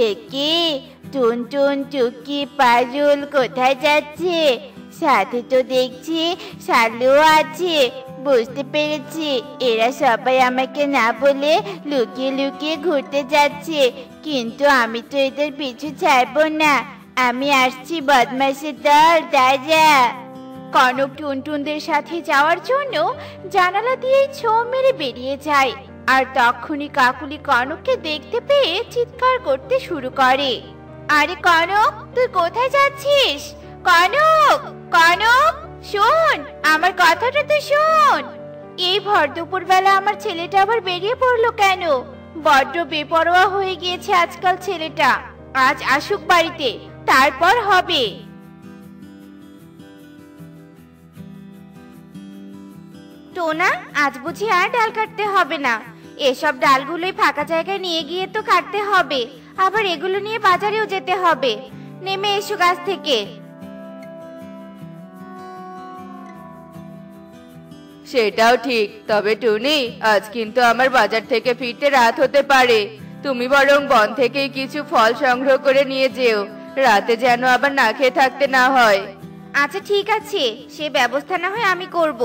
একে টুনটুন টুকি পারুল কোথায় যাচ্ছে? সাথে তো দেখছি শালুও আছে। বুঝতে পেরেছি এরা সবাই আমাকে না বলে লুকিয়ে লুকিয়ে ঘুরতে যাচ্ছে, কিন্তু আমি তো এদের পিছু ছাড়বো না। আমি আসছি বদমাশের দল, দাদা। কনক টুনটুনদের সাথে যাওয়ার জন্য জানালা দিয়ে ছোঁ মেরে বেরিয়ে যায়, আর তখনই কাকুলি কনককে দেখতে পেয়ে চিৎকার করতে শুরু করে। আরে কনক, তুই কোথায় যাচ্ছিস? কনক, কনক, শোন, আমার কথাটা তো শোন। এই ভর দুপুর বেলা আমার ছেলেটা আবার বেরিয়ে পড়লো কেন? বড্ড বেপরোয়া হয়ে গিয়েছে আজকাল ছেলেটা। আজ আসুক বাড়িতে, তারপর হবে। টোনা, আজ বুঝি আর ডাল কাটতে হবে না। এসব ডালগুলোই ফাঁকা জায়গায় নিয়ে গিয়ে তো কাটতে হবে, আবার এগুলো নিয়ে বাজারেও যেতে হবে। নেমে এসো গাছ থেকে। সেটাও ঠিক, তবে টুনি, আজ কিন্তু আমার বাজার থেকে ফিরতে রাত হতে পারে। তুমি বরং বন থেকে কিছু ফল সংগ্রহ করে নিয়ে যেও, রাতে যেন আবার না খেয়ে থাকতে না হয়। আচ্ছা ঠিক আছে, সে ব্যবস্থা না হয় আমি করব।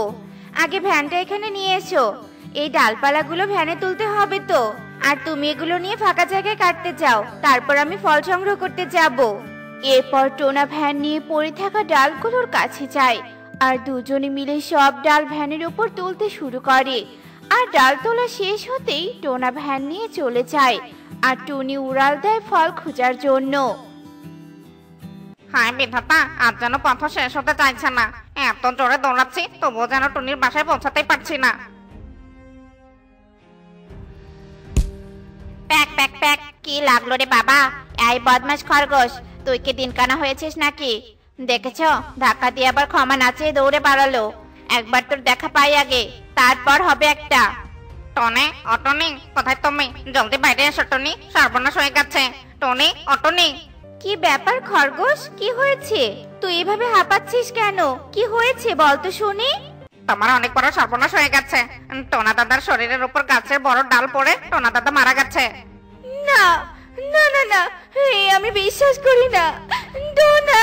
আগে ভ্যানটা এখানে নিয়ে এসো। এই ডালপালাগুলো ভ্যানে তুলতে হবে তো। আর তুমি এগুলো নিয়ে ফাঁকা জায়গায় কাটতে যাও, তারপর আমি ফল সংগ্রহ করতে যাব। এরপর টোনা ভ্যান নিয়ে পড়ে থাকা ডালগুলোর কাছে যায়, আর দুজনে মিলে সব ডাল ভ্যানের উপর তুলতে শুরু করে। আর ডাল তোলা শেষ হতেই টোনা ভ্যান নিয়ে চলে যায়, আর টুনি উড়াল দেয় ফল খোঁজার জন্য। হায় বিধাতা, আজ যেন পথ শেষ হতে চাইছে না। এত জোরে দৌড়াচ্ছি, তবুও যেন টুনির বাসায় পৌঁছাতেই পারছি না। প্যাক প্যাক প্যাক, কি লাগলো রে বাবা? এই বদমাশ খরগোশ, তুই কি দিনকানা হয়েছিস নাকি? দেখেছো, ধাক্কা দিয়ে আবার ক্ষমা নাচে দৌড়ে পালালো। একবার তোর দেখা পাই আগে, তারপর হবে একটা। টনি, ও টনি, কোথায় তুমি? জলদি বাইরে এসো টনি, সর্বনাশ হয়ে গেছে। টনি, ও টনি। কি ব্যাপার খরগোশ, কি হয়েছে? তুই এভাবে হাঁপাচ্ছিস কেন? কি হয়েছে বল তো শুনি। তোমার অনেক বড় সর্বনাশ হয়ে গেছে। টোনা দাদার শরীরের উপর গাছের বড় ডাল পড়ে টোনা দাদা মারা গেছে। না না না না, আমি বিশ্বাস করি না। টোনা!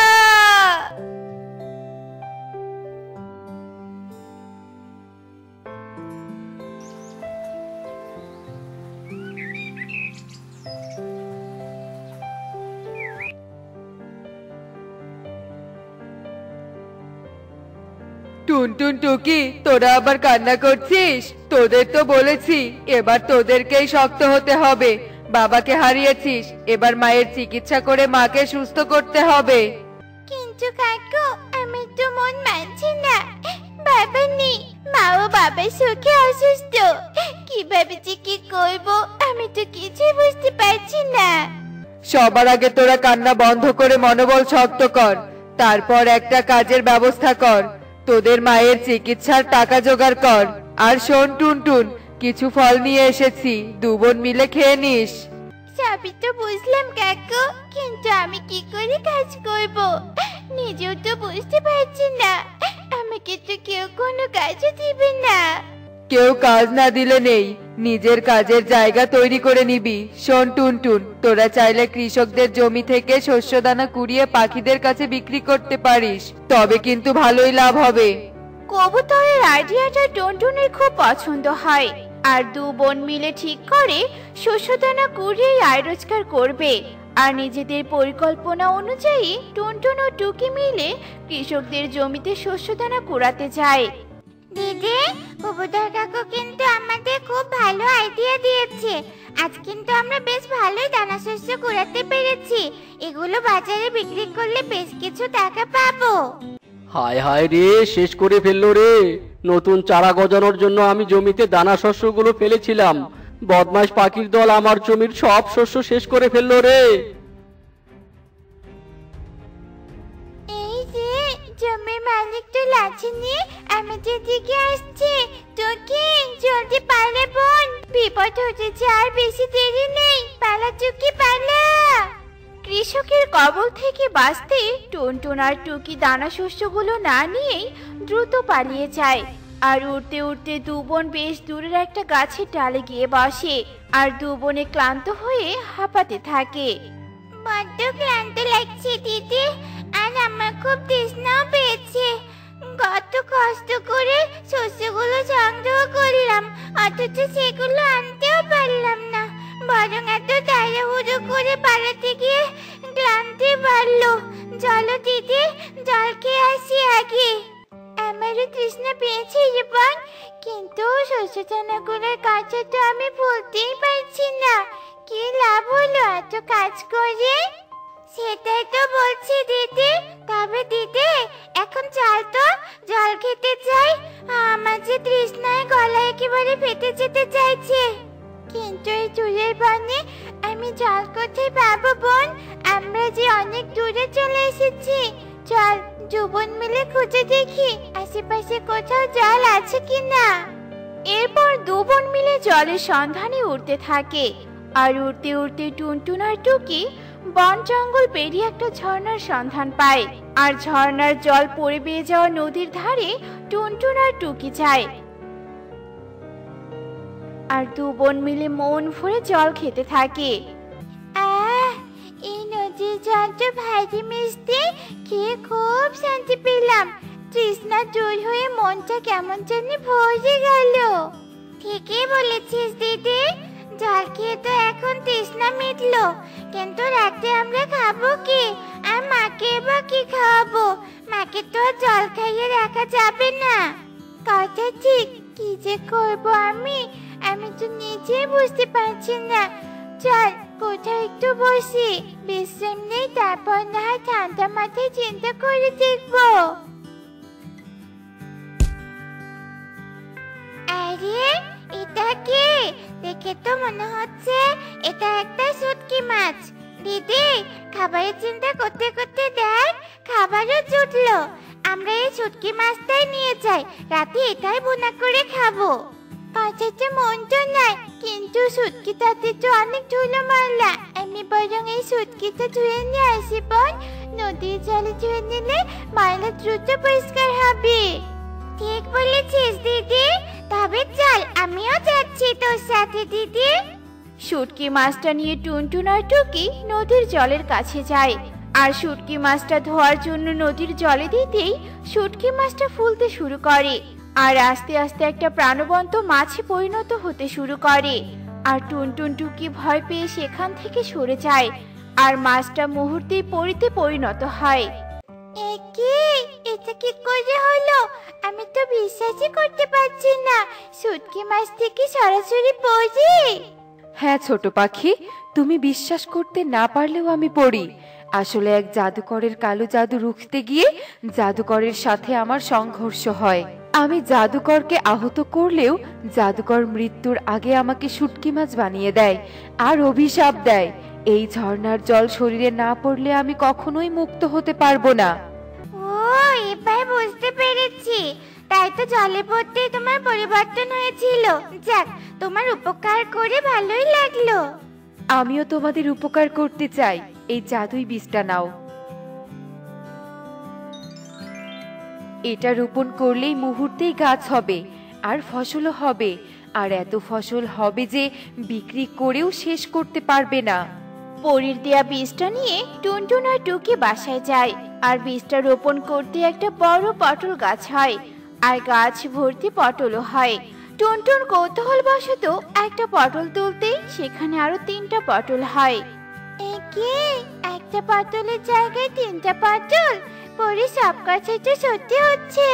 টুনটুন টুকি, তোরা আবার কান্না করছিস? তোদের তো বলেছি এবার তোদেরকেই শক্ত হতে হবে। বাবাকে হারিয়েছিস, এবার মায়ের চিকিৎসা করে মাকে সুস্থ করতে হবে। কিন্তু কাকু, আমি তো মন মানছি না। বাবা নেই, মাও বাবার সুখে অসুস্থ। কিভাবে যে কি করবো আমি তো কিছুই বুঝতে পারছি না। সবার আগে তোরা কান্না বন্ধ করে মনোবল শক্ত কর, তারপর একটা কাজের ব্যবস্থা কর। তোদের মায়ের চিকিৎসার টাকা জোগাড় কর। আর শোন টুনটুন, কিছু ফল নিয়ে এসেছি, দু বোন মিলে খেয়ে নিস। সবই তো বুঝলাম কাকু, কিন্তু আমি কি করে কাজ করব নিজেও তো বুঝতে পারছি না। আমাকে তো কেউ কোনো কাজও দিবে না। কেউ কাজ না দিলে নেই, নিজের কাজের জায়গা তৈরি করে নিবি। শোন টুনটুন, তোরা চাইলে কৃষকদের জমি থেকে শস্য দানা কুড়িয়ে পাখিদের কাছে বিক্রি করতে পারিস, তবে কিন্তু ভালোই লাভ হবে। কবুতরের আইডিয়াটা টুনটুনের খুব পছন্দ হয়, আর দু বোন মিলে ঠিক করে শস্যদানা কুড়িয়ে আয় রোজগার করবে। আর নিজেদের পরিকল্পনা অনুযায়ী টুনটুন ও টুকি মিলে কৃষকদের জমিতে শস্যদানা কুড়াতে যায়। দিদি, কবুতর কাকু কিন্তু আমাদের খুব ভালো আইডিয়া দিয়েছে। আজ কিন্তু আমরা বেশ ভালোই দানা শস্য কুড়াতে পেরেছি। এগুলো বাজারে বিক্রি করলে বেশ কিছু টাকা পাবো। হায় হায় রে, শেষ করে ফেললো রে। নতুন চারা গজানোর জন্য আমি জমিতে দানা শস্যগুলো ফেলেছিলাম, বদমাশ পাখির দল আমার জমির সব শস্য শেষ করে ফেললো রে। এই যে জমির মালিক তো লাঠি নিয়ে আমাদের দিকে আসছে। টুকি, জলদি পালা বোন, বিপদ হচ্ছে, আর বেশি দেরি নেই। পালা টুকি, পালা। কৃষকের কবল থেকে বাঁচতে টুনটুন আর টুকি দানা শস্যগুলো না নিয়েই দ্রুত পালিয়ে যায়। আর উড়তে উড়তে দু বোন বেশ দূরের একটা গাছের ডালে গিয়ে বসে আর দু বোনে ক্লান্ত হয়ে হাঁপাতে থাকে। বড্ড ক্লান্ত লাগছে দিদি, আর আমার খুব তৃষ্ণাও পেয়েছে। কত কষ্ট করে শস্যগুলো সংগ্রহ করলাম, অথচ সেগুলো আনতেও পারলাম না, বরং এত তাড়াহুড়ো করে পালাতে গিয়ে ক্লান্তি বাড়লো। চলো দিদি, জল খেয়ে আসি আগে। আমারও তৃষ্ণা পেয়েছে রে বোন, কিন্তু শস্য দানাগুলোর কাছে তো আমি ভুলতেই পারছি না। কি লাভ হলো এত কাজ করে? সেটাই তো বলছি দিদি। তবে দিদি এখন চল তো, জল খেতে চাই। আমার যে তৃষ্ণায় গলা একেবারে ফেটে যেতে চাইছে। কিন্তু এই চুলের বনে আমি জল কোথায় পাবো বোন? আমরা যে অনেক দূরে চলে এসেছি। চল দু বোন মিলে খুঁজে দেখি আশেপাশে কোথাও জল আছে কিনা। এরপর দু বোন মিলে জলের সন্ধানে উঠতে থাকে। আর উড়তে উড়তে টুনটুন আর টুকি বন জঙ্গল পেরিয়ে একটা ঝর্ণার সন্ধান পায়। আর ঝর্ণার জল পড়ে বেয়ে যাওয়া নদীর ধারে টুনটুন আর টুকি যায়। আর দু বোন মিলে মন ভরে জল খেতে থাকে। এই নদীর জল তো ভারী মিষ্টি, খেয়ে খুব শান্তি পেলাম। তৃষ্ণা দূর হয়ে মনটা কেমন জানি ভরে গেল। ঠিকই বলেছিস দিদি, জল খেয়ে তো এখন তৃষ্ণা মিটলো, কিন্তু রাতে আমরা খাবো কি? আর মাকে বা কি খাওয়াবো? মাকে তো আর জল খাইয়ে রাখা যাবে না। কথা ঠিক, কি যে করবো আমি তো নিজেই বুঝতে পারছি না। চল কোথাও একটু বসি, বিশ্রাম নেই, তারপর না হয় ঠান্ডা মাথায় চিন্তা করে দেখবো। আরে এটা কে? দেখে তো মনে হচ্ছে এটা একটা শুটকি মাছ। দিদি, খাবারের চিন্তা করতে করতে দেখ খাবারও জুটলো। আমরা এই শুটকি মাছটাই নিয়ে যাই, রাতে এটাই ভুনা করে খাবো। কথাটা মন তো নাই, কিন্তু শুটকিটাতে তো অনেক ধুলো ময়লা। আমি বরং এই শুটকিটা ধুয়ে নিয়ে আসি বোন। নদীর জলে ধুয়ে নিলে ময়লা দ্রুত পরিষ্কার হবে। ঠিক বলেছিস দিদি, তবে চল আমিও যাচ্ছি তোর সাথে দিদি। শুটকি মাছটা নিয়ে টুনটুন আর টুকি নদীর জলের কাছে যায়। আর শুটকি মাছটা ধোয়ার জন্য নদীর জলে দিতেই শুটকি মাছটা ফুলতে শুরু করে আর আস্তে আস্তে একটা প্রাণবন্ত মাছে পরিণত হতে শুরু করে। আর টুনটুন টুকি ভয় পেয়ে সেখান থেকে সরে যায় আর মাছটা মুহূর্তেই পরিতে পরিণত হয়। এটা কি করে হলো? আমি তো বিশ্বাসই করতে পারছি না, শুটকি মাছ থেকে সরাসরি পড়ি। হ্যাঁ ছোট পাখি, তুমি বিশ্বাস করতে না পারলেও আমি পড়ি। আসলে এক জাদুকরের কালো জাদু রুখতে গিয়ে জাদুকরের সাথে আমার সংঘর্ষ হয়। আমি জাদুকরকে আহত করলেও জাদুকর মৃত্যুর আগে আমাকে শুটকি মাছ বানিয়ে দেয় আর অভিশাপ দেয়, এই ঝর্ণার জল শরীরে না পড়লে আমি কখনোই মুক্ত হতে পারবো না। ও, এবার বুঝতে পেরেছি। তাই তো জলে পড়তেই তোমার পরিবর্তন হয়েছিল। যাক, তোমার উপকার করে ভালোই লাগলো। আমিও তোমাদের উপকার করতে চাই, এই জাদুই বীজটা নাও। এটা রোপণ করলেই মুহূর্তেই গাছ হবে আর ফসলও হবে, আর এত ফসল হবে যে বিক্রি করেও শেষ করতে পারবে না। পরীর দেয়া বীজটা নিয়ে টুনটুন আর টুকি বাসায় যায়। আর বীজটা রোপণ করতে একটা বড় পটল গাছ হয় আর গাছ ভর্তি পটলও হয়। টুনটুন কৌতূহলবশত একটা পটল তুলতেই সেখানে আরো 3টা পটল হয়। একে একটা পটলের জায়গায় 3টা পটল? পরে সব কথাই তো সত্যি হচ্ছে।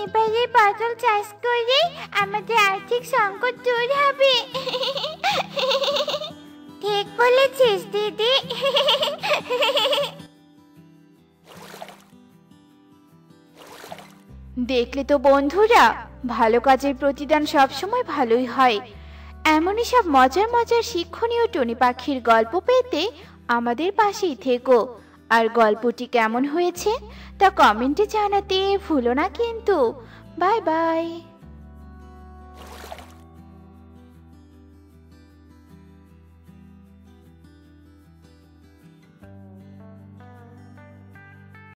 এবারে পটল চাষ করে আমাদের আর্থিক সংকট দূর হবে। ঠিক বলেছিস দিদি। দেখলে তো বন্ধুরা, ভালো কাজের প্রতিদান সবসময় ভালোই হয়। এমনই সব মজার মজার শিক্ষণীয় টুনি পাখির গল্প পেতে আমাদের পাশেই থেকো। আর গল্পটি কেমন হয়েছে তা কমেন্টে জানাতে ভুলো না কিন্তু। Bye bye.